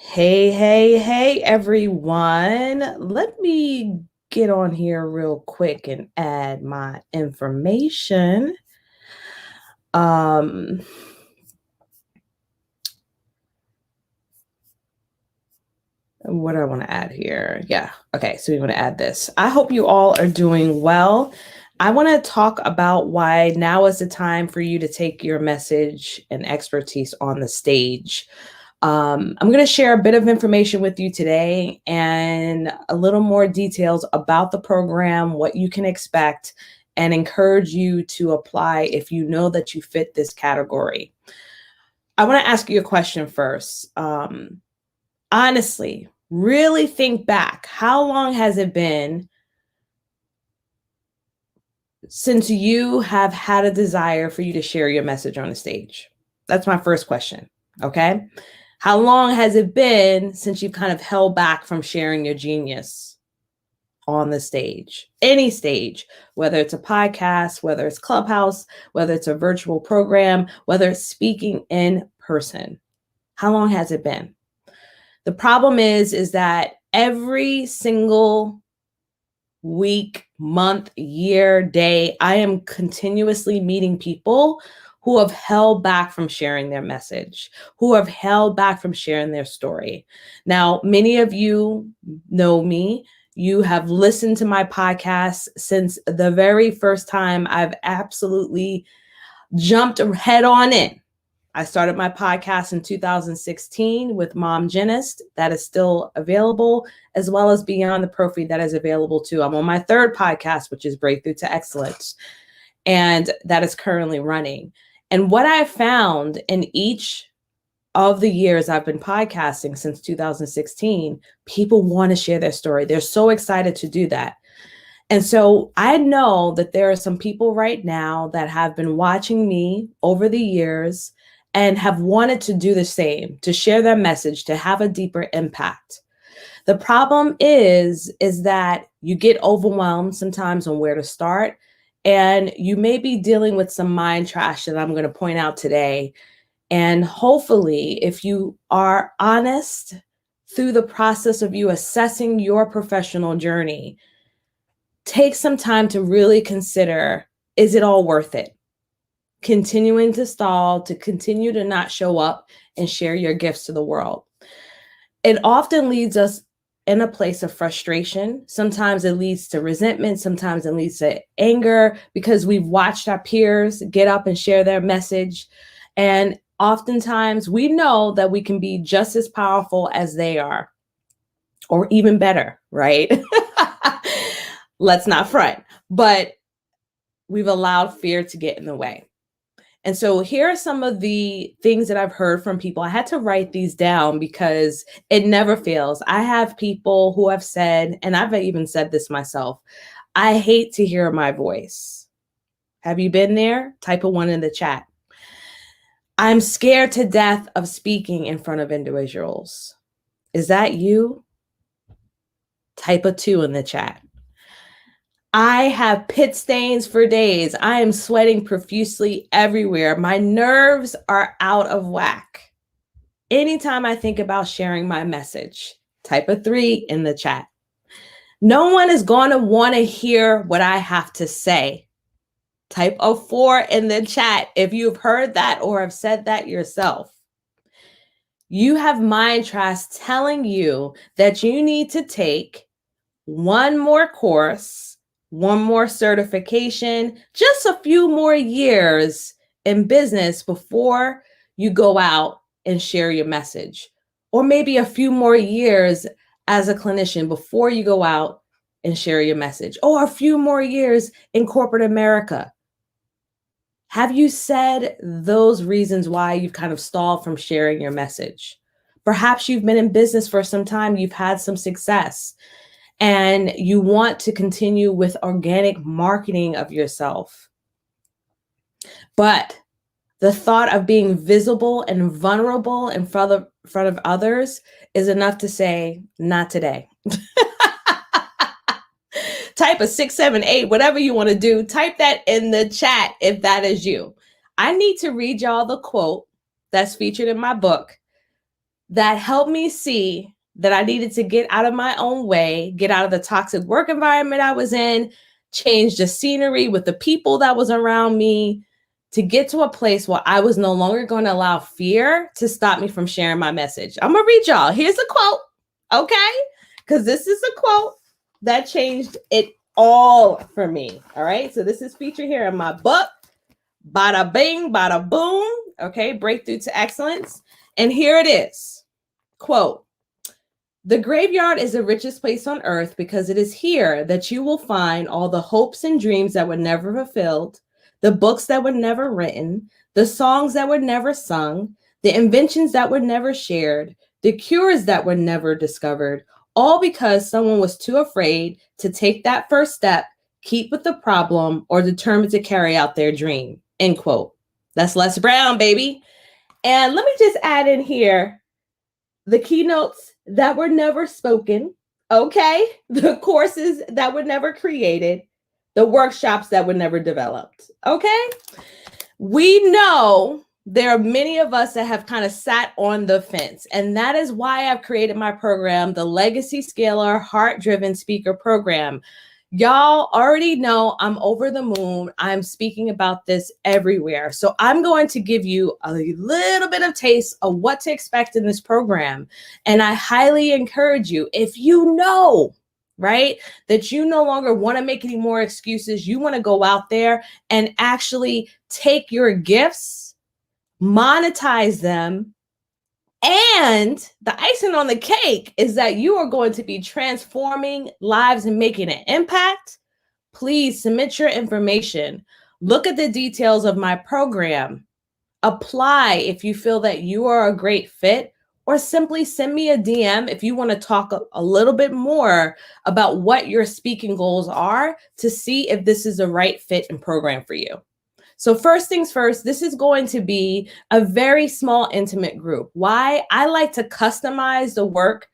Hey, hey, hey, everyone. Let me get on here real quick and add my information. Um, what do I want to add here? Yeah. Okay. So we want to add this. I hope you all are doing well. I want to talk about why now is the time for you to take your message and expertise on the stage. I'm going to share a bit of information with you today and a little more details about the program, what you can expect, and encourage you to apply if you know that you fit this category. I want to ask you a question first. Honestly, really think back. How long has it been since you have had a desire for you to share your message on the stage? That's my first question. Okay. How long has it been since you've kind of held back from sharing your genius on the stage? Any stage, whether it's a podcast, whether it's Clubhouse, whether it's a virtual program, whether it's speaking in person. How long has it been? The problem is that every single week, month, year, day, I am continuously meeting people who have held back from sharing their message, who have held back from sharing their story. Now, many of you know me. You have listened to my podcast since the very first time I've absolutely jumped head on in. I started my podcast in 2016 with Mom Genist. That is still available, as well as Beyond the Prophy, that is available too. I'm on my third podcast, which is Breakthrough to Excellence, and that is currently running. And what I found in each of the years I've been podcasting since 2016, people want to share their story. They're so excited to do that. And so I know that there are some people right now that have been watching me over the years and have wanted to do the same, to share their message, to have a deeper impact. The problem is that you get overwhelmed sometimes on where to start, and you may be dealing with some mind trash that I'm going to point out today. And hopefully, if you are honest through the process of you assessing your professional journey, take some time to really consider, is it all worth it? Continuing to stall, to continue to not show up and share your gifts to the world. It often leads us in a place of frustration. Sometimes it leads to resentment. Sometimes it leads to anger because we've watched our peers get up and share their message. And oftentimes we know that we can be just as powerful as they are, or even better, right? Let's not front. But we've allowed fear to get in the way. And so here are some of the things that I've heard from people. I had to write these down because it never fails. I have people who have said, and I've even said this myself, I hate to hear my voice. Have you been there? Type a 1 in the chat. I'm scared to death of speaking in front of individuals. Is that you? Type a 2 in the chat. I have pit stains for days. I am sweating profusely everywhere. My nerves are out of whack. Anytime I think about sharing my message, type a 3 in the chat. No one is going to want to hear what I have to say. Type a 4 in the chat if you've heard that or have said that yourself. You have mind trust telling you that you need to take one more course, one more certification, just a few more years in business before you go out and share your message, or maybe a few more years as a clinician before you go out and share your message, or a few more years in corporate America. Have you said those reasons why you've kind of stalled from sharing your message? Perhaps you've been in business for some time, you've had some success, and you want to continue with organic marketing of yourself. But the thought of being visible and vulnerable in front of others is enough to say, not today. Type a 6, 7, 8, whatever you want to do. Type that in the chat if that is you. I need to read y'all the quote that's featured in my book that helped me see that I needed to get out of my own way, get out of the toxic work environment I was in, change the scenery with the people that was around me to get to a place where I was no longer going to allow fear to stop me from sharing my message. I'm going to read y'all. Here's a quote, okay? Because this is a quote that changed it all for me, all right? So this is featured here in my book, Bada Bing, Bada Boom, okay? Breakthrough to Excellence. And here it is, quote, "The graveyard is the richest place on earth because it is here that you will find all the hopes and dreams that were never fulfilled, the books that were never written, the songs that were never sung, the inventions that were never shared, the cures that were never discovered, all because someone was too afraid to take that first step, keep with the problem, or determined to carry out their dream," end quote. That's Les Brown, baby. And let me just add in here the keynotes that were never spoken, okay? The courses that were never created, the workshops that were never developed, okay? We know there are many of us that have kind of sat on the fence, and that is why I've created my program, the Legacy Scalar Heart-Driven Speaker Program. Y'all already know I'm over the moon. I'm speaking about this everywhere. So I'm going to give you a little bit of taste of what to expect in this program. And I highly encourage you, if you know, right, that you no longer want to make any more excuses, you want to go out there and actually take your gifts, monetize them, and the icing on the cake is that you are going to be transforming lives and making an impact. Please submit your information. Look at the details of my program. Apply if you feel that you are a great fit, or simply send me a DM if you want to talk a little bit more about what your speaking goals are to see if this is the right fit and program for you. So first things first, this is going to be a very small, intimate group. Why? I like to customize the work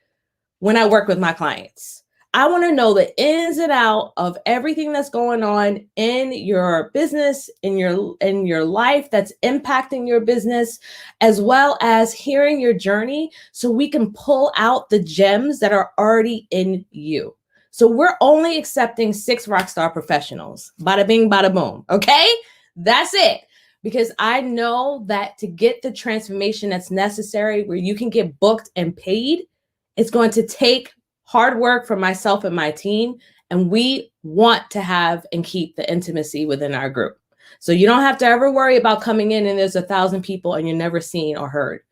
when I work with my clients. I want to know the ins and out of everything that's going on in your business, in your life that's impacting your business, as well as hearing your journey so we can pull out the gems that are already in you. So we're only accepting 6 rockstar professionals. Bada bing, bada boom. Okay? That's it. Because I know that to get the transformation that's necessary where you can get booked and paid, it's going to take hard work from myself and my team. And we want to have and keep the intimacy within our group. So you don't have to ever worry about coming in and there's 1,000 people and you're never seen or heard.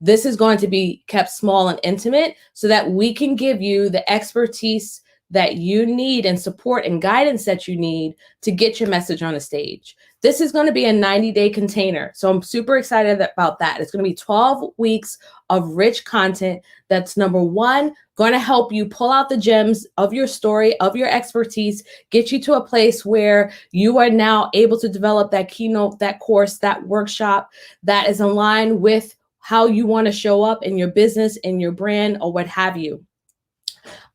This is going to be kept small and intimate so that we can give you the expertise that you need and support and guidance that you need to get your message on the stage. This is going to be a 90-day container. So I'm super excited about that. It's going to be 12 weeks of rich content that's, number one, going to help you pull out the gems of your story, of your expertise, get you to a place where you are now able to develop that keynote, that course, that workshop that is aligned with how you want to show up in your business, in your brand, or what have you.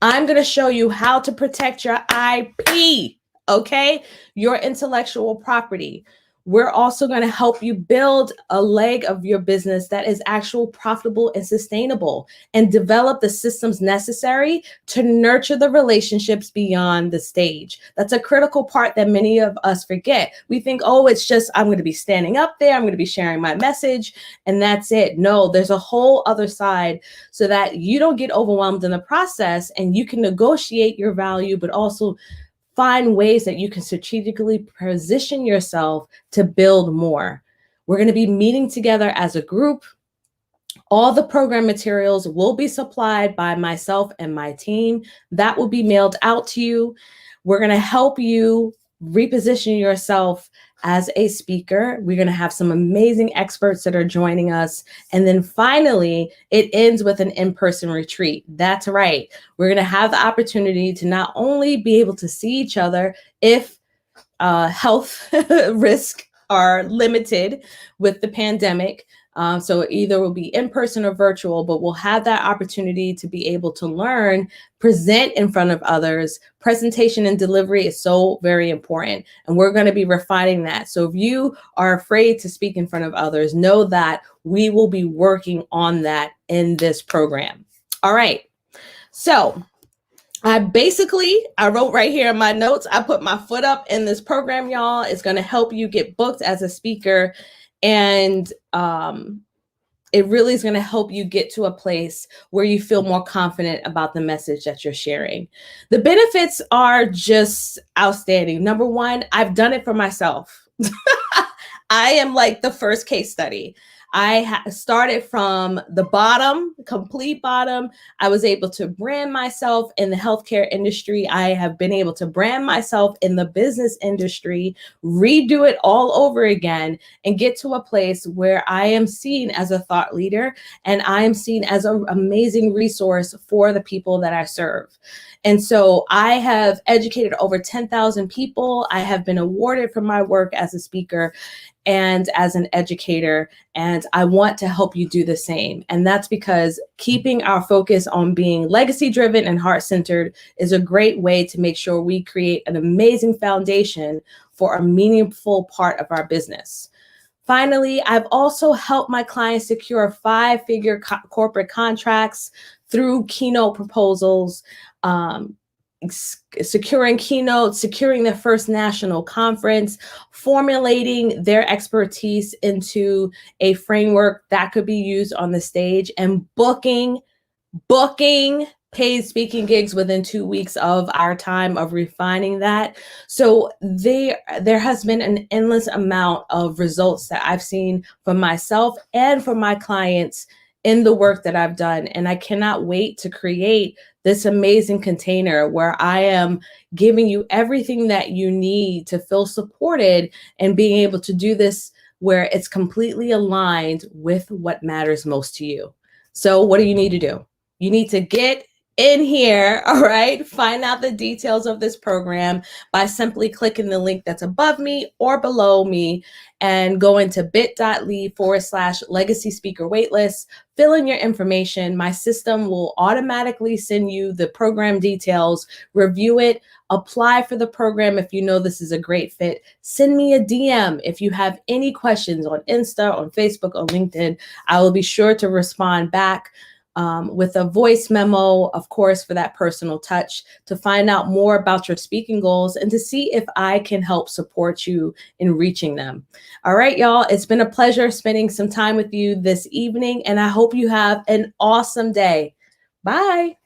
I'm going to show you how to protect your IP, okay? Your intellectual property. We're also going to help you build a leg of your business that is actual profitable and sustainable, and develop the systems necessary to nurture the relationships beyond the stage. That's a critical part that many of us forget. We think, oh, it's just, I'm going to be standing up there, I'm going to be sharing my message, and that's it. No, there's a whole other side so that you don't get overwhelmed in the process and you can negotiate your value, but also find ways that you can strategically position yourself to build more. We're going to be meeting together as a group. All the program materials will be supplied by myself and my team. That will be mailed out to you. We're going to help you reposition yourself as a speaker. We're going to have some amazing experts that are joining us. And then finally, it ends with an in-person retreat. That's right. We're going to have the opportunity to not only be able to see each other if health risks are limited with the pandemic. So either will be in person or virtual, but we'll have that opportunity to be able to learn, present in front of others. Presentation and delivery is so very important, and we're going to be refining that. So if you are afraid to speak in front of others, know that we will be working on that in this program. All right. So I wrote right here in my notes, I put my foot up in this program, y'all. It's going to help you get booked as a speaker. And it really is going to help you get to a place where you feel more confident about the message that you're sharing. The benefits are just outstanding. Number one, I've done it for myself. I am like the first case study. I started from the bottom, complete bottom. I was able to brand myself in the healthcare industry. I have been able to brand myself in the business industry, redo it all over again, and get to a place where I am seen as a thought leader and I am seen as an amazing resource for the people that I serve. And so I have educated over 10,000 people. I have been awarded for my work as a speaker and as an educator, and I want to help you do the same. And that's because keeping our focus on being legacy driven and heart centered is a great way to make sure we create an amazing foundation for a meaningful part of our business. Finally, I've also helped my clients secure 5-figure corporate contracts through keynote proposals, securing keynotes, securing their first national conference, formulating their expertise into a framework that could be used on the stage, and booking paid speaking gigs within 2 weeks of our time of refining that. So there has been an endless amount of results that I've seen for myself and for my clients in the work that I've done. And I cannot wait to create this amazing container where I am giving you everything that you need to feel supported and being able to do this where it's completely aligned with what matters most to you. So what do you need to do? You need to get in here, all right? Find out the details of this program by simply clicking the link that's above me or below me and go into bit.ly/legacy speaker waitlist, fill in your information. My system will automatically send you the program details, review it, apply for the program if you know this is a great fit. Send me a DM if you have any questions on Insta, on Facebook, on LinkedIn. I will be sure to respond back with a voice memo, of course, for that personal touch, to find out more about your speaking goals and to see if I can help support you in reaching them. All right, y'all, it's been a pleasure spending some time with you this evening, and I hope you have an awesome day. Bye.